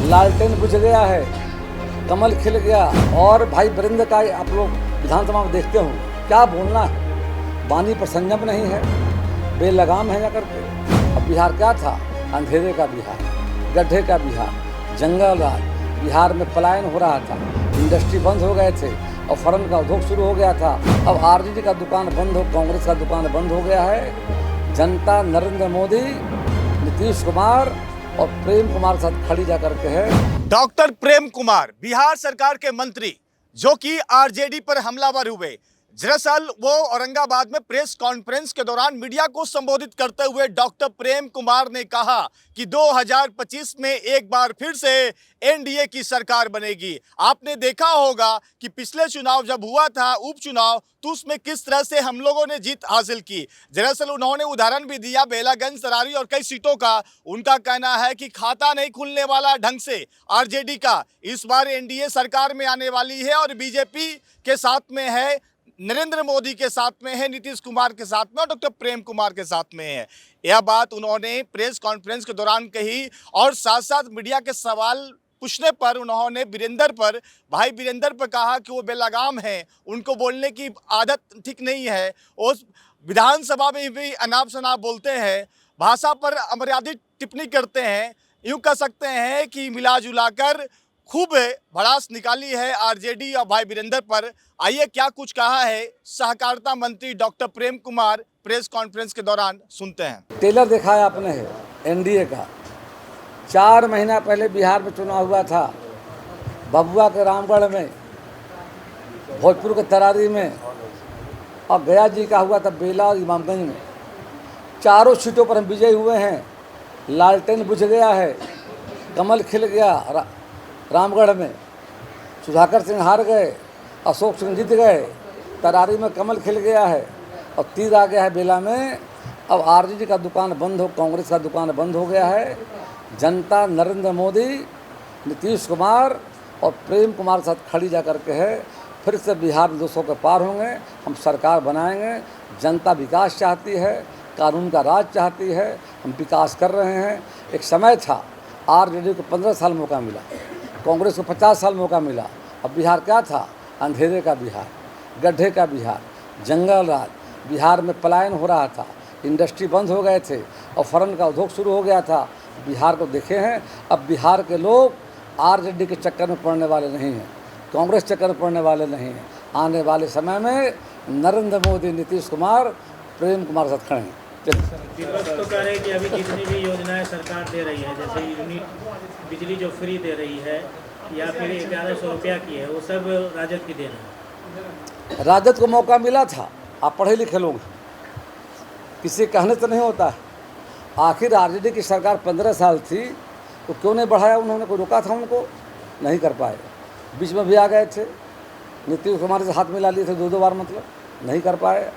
लालटेन बुझ गया है, कमल खिल गया। और भाई वृंद का आप लोग विधानसभा में देखते हो क्या बोलना है, वाणी पर संयम नहीं है, बेलगाम है जाकर के। अब बिहार क्या था? अंधेरे का बिहार, गड्ढे का बिहार, जंगल राज। बिहार में पलायन हो रहा था, इंडस्ट्री बंद हो गए थे और फर्म का उद्योग शुरू हो गया था। अब आरजेडी का दुकान बंद हो, कांग्रेस का दुकान बंद हो गया है। जनता नरेंद्र मोदी, नीतीश कुमार और प्रेम कुमार के साथ खड़ी जाकर के है। डॉक्टर प्रेम कुमार बिहार सरकार के मंत्री जो कि आरजेडी पर हमलावर हुए। दरअसल वो औरंगाबाद में प्रेस कॉन्फ्रेंस के दौरान मीडिया को संबोधित करते हुए डॉक्टर प्रेम कुमार ने कहा कि 2025 में एक बार फिर से एनडीए की सरकार बनेगी। आपने देखा होगा कि पिछले चुनाव जब हुआ था उपचुनाव, तो उसमें किस तरह से हम लोगों ने जीत हासिल की। दरअसल उन्होंने उदाहरण भी दिया बेलागंज, सरारी और कई सीटों का। उनका कहना है कि खाता नहीं खुलने वाला ढंग से आरजेडी का। इस बार एनडीए सरकार में आने वाली है और बीजेपी के साथ में है, नरेंद्र मोदी के साथ में है, नीतीश कुमार के साथ में और डॉक्टर प्रेम कुमार के साथ में है। यह बात उन्होंने प्रेस कॉन्फ्रेंस के दौरान कही और साथ साथ मीडिया के सवाल पूछने पर उन्होंने भाई वीरेंद्र पर कहा कि वो बेलगाम हैं, उनको बोलने की आदत ठीक नहीं है। उस विधानसभा में भी अनाप शनाप बोलते हैं, भाषा पर अमर्यादित टिप्पणी करते हैं। यूँ कह सकते हैं कि मिला जुला कर खूब भड़ास निकाली है आरजेडी और भाई वीरेंद्र पर। आइए क्या कुछ कहा है सहकारिता मंत्री doctor Prem Kumar press conference के दौरान, सुनते हैं। टेलर देखा है आपने है एनडीए का। 4 महीना पहले बिहार में चुनाव हुआ था, बबुआ के रामगढ़ में, भोजपुर के तरारी में और गया जी का हुआ था बेला और इमामगंज में। चारों सीटों पर हम विजयी हुए हैं। लालटेन बुझ गया है, कमल खिल गया। रामगढ़ में सुधाकर सिंह हार गए, अशोक सिंह जीत गए। तरारी में कमल खिल गया है और तीर आ गया है बेला में। अब आरजेडी का दुकान बंद हो, कांग्रेस का दुकान बंद हो गया है। जनता नरेंद्र मोदी, नीतीश कुमार और प्रेम कुमार के साथ खड़ी जाकर के है। फिर से बिहार में 200 के पार होंगे, हम सरकार बनाएंगे। जनता विकास चाहती है, कानून का राज चाहती है, हम विकास कर रहे हैं। एक समय था आरजेडी को 15 साल मौका मिला, कांग्रेस को 50 साल मौका मिला। अब बिहार क्या था? अंधेरे का बिहार, गड्ढे का बिहार, जंगल राज। बिहार में पलायन हो रहा था, इंडस्ट्री बंद हो गए थे और फर्म का उद्योग शुरू हो गया था। बिहार को देखे हैं। अब बिहार के लोग आरजेडी के चक्कर में पड़ने वाले नहीं हैं, कांग्रेस चक्कर में पड़ने वाले नहीं हैं। आने वाले समय में नरेंद्र मोदी, नीतीश कुमार, प्रेम कुमार के साथ खड़े हैं। विपक्ष तो कह रहे हैं कि अभी जितनी भी योजनाएं सरकार दे रही है, जैसे यूनिट बिजली जो फ्री दे रही है या फिर 1100 रुपया की है, वो सब राजद की देन है। राजद को मौका मिला था, आप पढ़े लिखे लोग, किसी कहने से नहीं होता है। आखिर आरजेडी की सरकार 15 साल थी तो क्यों नहीं बढ़ाया उन्होंने? कोई रोका था उनको? नहीं कर पाए। बीच में भी आ गए थे, नीतीश कुमार से हाथ मिला लिए थे 2-2 बार, मतलब नहीं कर पाए।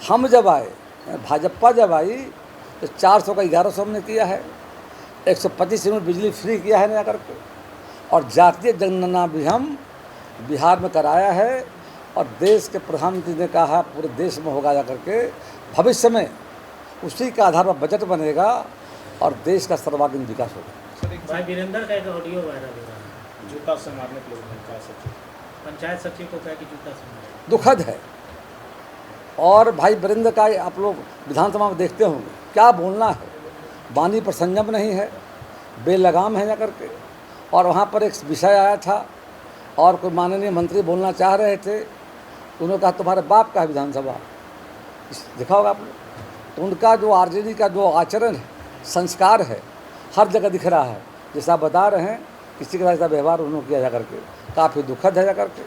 हम जब आए, भाजपा जब आई तो 400 का 1100 हमने किया है, 125 यूनिट बिजली फ्री किया है नया करके, और जातीय जनगणना भी हम बिहार में कराया है। और देश के प्रधानमंत्री ने कहा है पूरे देश में होगा जा करके। भविष्य में उसी के आधार पर बजट बनेगा और देश का सर्वांगीण विकास होगा। भाई वीरेंद्र का एक ऑडियो वायरल हो रहा है, जूता से मारने के लिए पंचायत सचिव को कहा कि जूता से मारे। दुखद है। और भाई वृंद का आप लोग विधानसभा में देखते होंगे क्या बोलना है, वाणी पर संयम नहीं है, बेलगाम है जाकर के। और वहाँ पर एक विषय आया था और कोई माननीय मंत्री बोलना चाह रहे थे, उन्होंने कहा तुम्हारे बाप का है विधानसभा, देखा होगा आपने। तो उनका जो आरजेडी का जो आचरण है, संस्कार है, हर जगह दिख रहा है। जैसा बता रहे हैं, किसी के साथ ऐसा व्यवहार उन्होंने किया जा करके काफ़ी दुखद है जा करके।